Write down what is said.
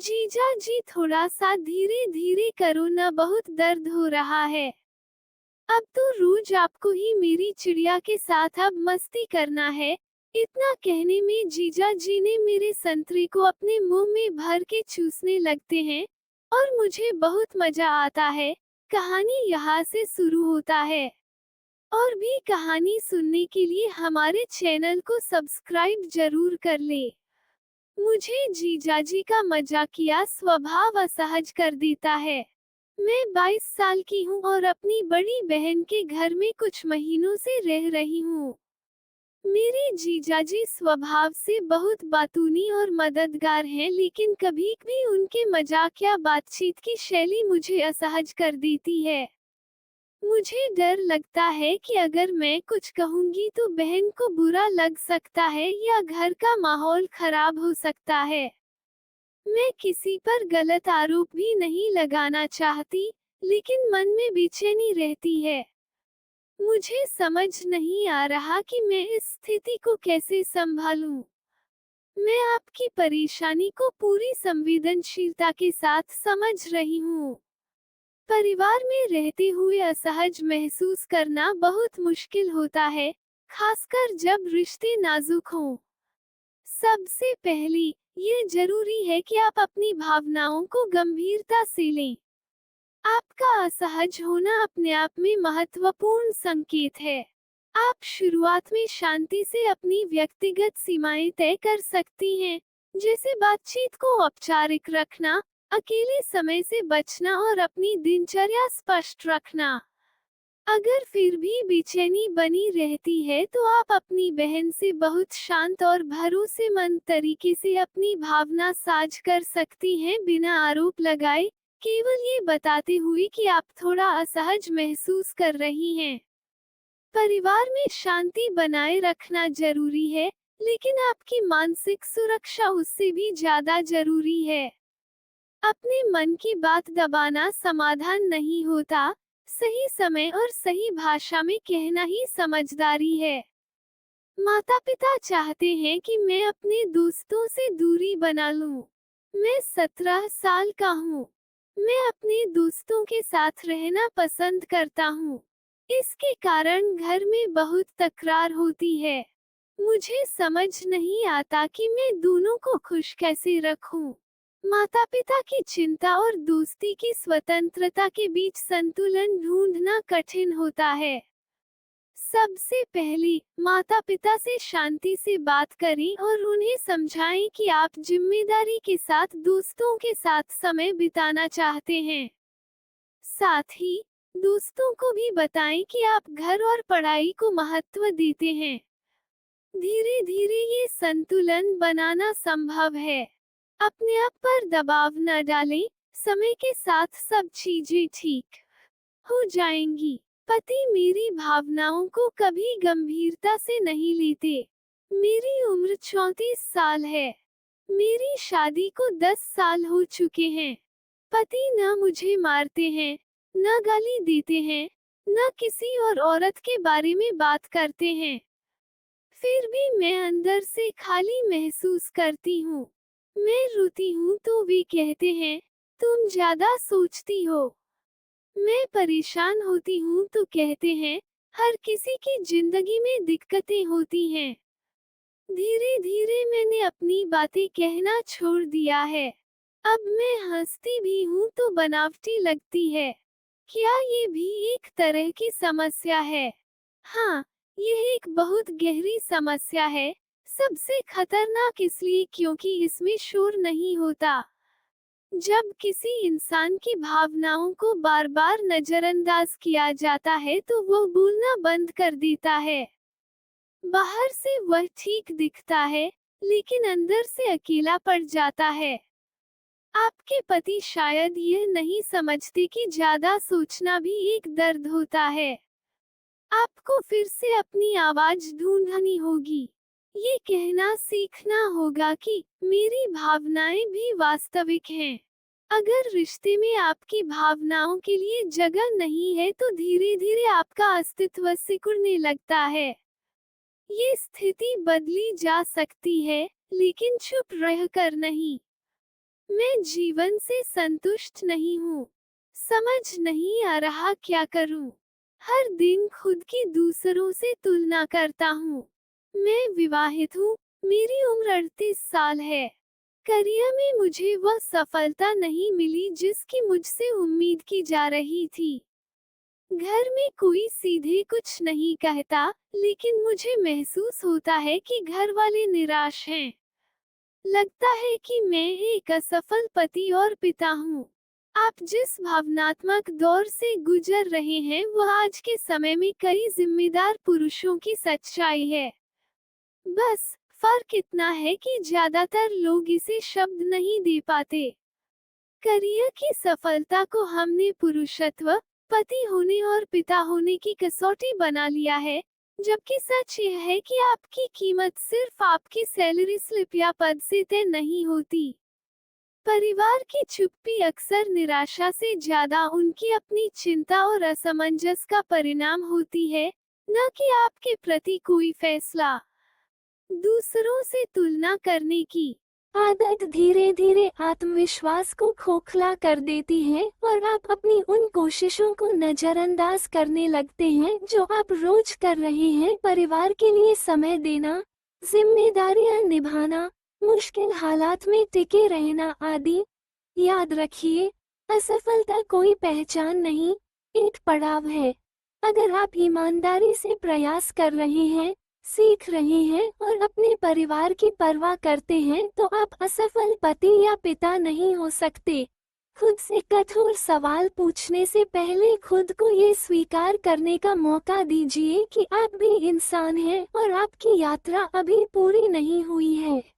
जीजा जी थोड़ा सा धीरे धीरे करो ना, बहुत दर्द हो रहा है। अब तो रोज आपको ही मेरी चिड़िया के साथ अब मस्ती करना है। इतना कहने में जीजा जी ने मेरे संतरे को अपने मुंह में भर के चूसने लगते हैं और मुझे बहुत मजा आता है। कहानी यहाँ से शुरू होता है। और भी कहानी सुनने के लिए हमारे चैनल को सब्सक्राइब जरूर कर ले। मुझे जीजाजी का मजाकिया स्वभाव असहज कर देता है। मैं 22 साल की हूँ और अपनी बड़ी बहन के घर में कुछ महीनों से रह रही हूँ। मेरे जीजाजी स्वभाव से बहुत बातूनी और मददगार हैं, लेकिन कभी भी उनके मजाक या बातचीत की शैली मुझे असहज कर देती है। मुझे डर लगता है कि अगर मैं कुछ कहूंगी तो बहन को बुरा लग सकता है या घर का माहौल खराब हो सकता है। मैं किसी पर गलत आरोप भी नहीं लगाना चाहती, लेकिन मन में बेचैनी रहती है। मुझे समझ नहीं आ रहा कि मैं इस स्थिति को कैसे संभालूं। मैं आपकी परेशानी को पूरी संवेदनशीलता के साथ समझ रही हूँ। परिवार में रहते हुए असहज महसूस करना बहुत मुश्किल होता है, खासकर जब रिश्ते नाजुक हों। सबसे पहले, ये जरूरी है कि आप अपनी भावनाओं को गंभीरता से लें। आपका असहज होना अपने आप में महत्वपूर्ण संकेत है। आप शुरुआत में शांति से अपनी व्यक्तिगत सीमाएं तय कर सकती हैं, जैसे बातचीत को औपचारिक रखना, अकेले समय से बचना और अपनी दिनचर्या स्पष्ट रखना। अगर फिर भी बेचैनी बनी रहती है तो आप अपनी बहन से बहुत शांत और भरोसेमंद तरीके से अपनी भावना साझ कर सकती हैं, बिना आरोप लगाए, केवल ये बताते हुए कि आप थोड़ा असहज महसूस कर रही हैं। परिवार में शांति बनाए रखना जरूरी है, लेकिन आपकी मानसिक सुरक्षा उससे भी ज्यादा जरूरी है। अपने मन की बात दबाना समाधान नहीं होता। सही समय और सही भाषा में कहना ही समझदारी है। माता-पिता चाहते हैं कि मैं अपने दोस्तों से दूरी बना लूं। मैं 17 साल का हूँ। मैं अपने दोस्तों के साथ रहना पसंद करता हूँ। इसके कारण घर में बहुत तकरार होती है। मुझे समझ नहीं आता कि मैं दोनों को खुश कैसे रखूं। माता-पिता की चिंता और दोस्ती की स्वतंत्रता के बीच संतुलन ढूंढना कठिन होता है। सबसे पहले, माता-पिता से शांति से बात करें और उन्हें समझाएं कि आप जिम्मेदारी के साथ दोस्तों के साथ समय बिताना चाहते हैं। साथ ही, दोस्तों को भी बताएं कि आप घर और पढ़ाई को महत्व देते हैं। धीरे-धीरे ये संतुलन बनाना संभव है। अपने आप पर दबाव न डालें, समय के साथ सब चीजें ठीक हो जाएंगी। पति मेरी भावनाओं को कभी गंभीरता से नहीं लेते। मेरी उम्र 34 साल है। मेरी शादी को 10 साल हो चुके हैं। पति न मुझे मारते हैं, न गाली देते हैं, न किसी और औरत के बारे में बात करते हैं। फिर भी मैं अंदर से खाली महसूस करती हूँ। मैं रोती हूँ तो वे कहते हैं, तुम ज्यादा सोचती हो। मैं परेशान होती हूँ तो कहते हैं, हर किसी की जिंदगी में दिक्कतें होती हैं। धीरे धीरे मैंने अपनी बातें कहना छोड़ दिया है। अब मैं हंसती भी हूँ तो बनावटी लगती है। क्या ये भी एक तरह की समस्या है? हाँ, यह एक बहुत गहरी समस्या है। सबसे खतरनाक इसलिए क्योंकि इसमें शोर नहीं होता। जब किसी इंसान की भावनाओं को बार बार नजरअंदाज किया जाता है तो वो बोलना बंद कर देता है। बाहर से वह ठीक दिखता है, लेकिन अंदर से अकेला पड़ जाता है। आपके पति शायद यह नहीं समझते कि ज्यादा सोचना भी एक दर्द होता है। आपको फिर से अपनी आवाज ढूंढनी होगी। ये कहना सीखना होगा कि मेरी भावनाएं भी वास्तविक हैं। अगर रिश्ते में आपकी भावनाओं के लिए जगह नहीं है तो धीरे धीरे आपका अस्तित्व सिकुड़ने लगता है। ये स्थिति बदली जा सकती है, लेकिन चुप रहकर नहीं। मैं जीवन से संतुष्ट नहीं हूँ। समझ नहीं आ रहा क्या करूँ। हर दिन खुद की दूसरों से तुलना करता हूँ। मैं विवाहित हूँ, मेरी उम्र 38 साल है। करियर में मुझे वह सफलता नहीं मिली जिसकी मुझसे उम्मीद की जा रही थी। घर में कोई सीधे कुछ नहीं कहता, लेकिन मुझे महसूस होता है कि घर वाले निराश हैं। लगता है कि मैं एक असफल पति और पिता हूँ। आप जिस भावनात्मक दौर से गुजर रहे हैं वह आज के समय में कई जिम्मेदार पुरुषों की सच्चाई है। बस फर्क इतना है कि ज्यादातर लोग इसे शब्द नहीं दे पाते। करियर की सफलता को हमने पुरुषत्व, पति होने और पिता होने की कसौटी बना लिया है, जबकि सच यह है कि आपकी कीमत सिर्फ आपकी सैलरी स्लिप या पद से तय नहीं होती। परिवार की चुप्पी अक्सर निराशा से ज्यादा उनकी अपनी चिंता और असमंजस का परिणाम होती है, न कि आपके प्रति कोई फैसला। दूसरों से तुलना करने की आदत धीरे धीरे आत्मविश्वास को खोखला कर देती है और आप अपनी उन कोशिशों को नजरअंदाज करने लगते हैं जो आप रोज कर रहे हैं। परिवार के लिए समय देना, जिम्मेदारियां निभाना, मुश्किल हालात में टिके रहना आदि। याद रखिए, असफलता कोई पहचान नहीं, एक पड़ाव है। अगर आप ईमानदारी से प्रयास कर रहे हैं, सीख रहे हैं और अपने परिवार की परवाह करते हैं तो आप असफल पति या पिता नहीं हो सकते। खुद से कठोर सवाल पूछने से पहले खुद को ये स्वीकार करने का मौका दीजिए कि आप भी इंसान हैं और आपकी यात्रा अभी पूरी नहीं हुई है।